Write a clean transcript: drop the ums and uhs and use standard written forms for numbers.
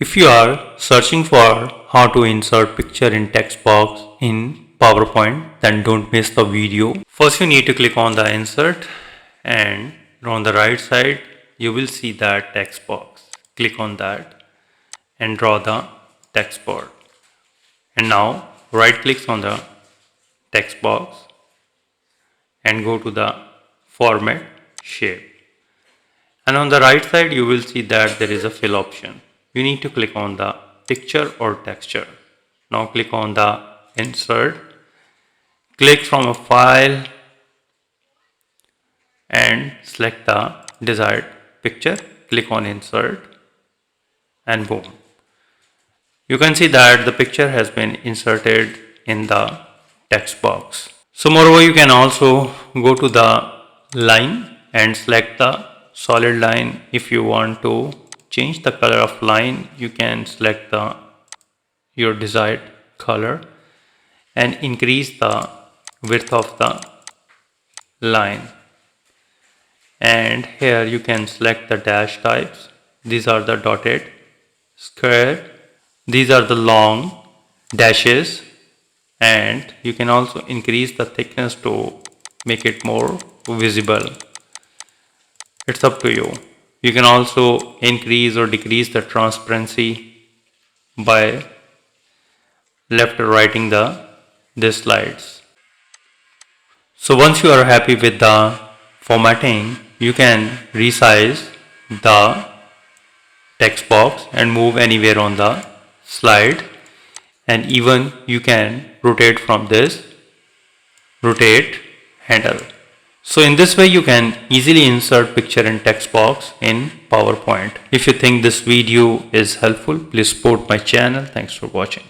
If you are searching for how to insert picture in text box in PowerPoint, then don't miss the video. First you need to click on the insert and on the right side you will see that text box. Click on that and draw the text bar. And now right click on the text box and go to the format shape. And on the right side you will see that there is a fill option. You need to click on the picture or texture. Now click on the insert, click from a file and select the desired picture, click on insert and boom. You can see that the picture has been inserted in the text box. So moreover you can also go to the line and select the solid line. If you want to change the color of line, you can select your desired color and increase the width of the line. And here you can select the dash types. These are the dotted, square, these are the long dashes, and you can also increase the thickness to make it more visible. It's up to you. You can also increase or decrease the transparency by left or righting these slides. So once you are happy with the formatting, you can resize the text box and move anywhere on the slide, and even you can rotate from this rotate handle. So in this way you can easily insert picture and text box in PowerPoint. If you think this video is helpful, please support my channel. Thanks for watching.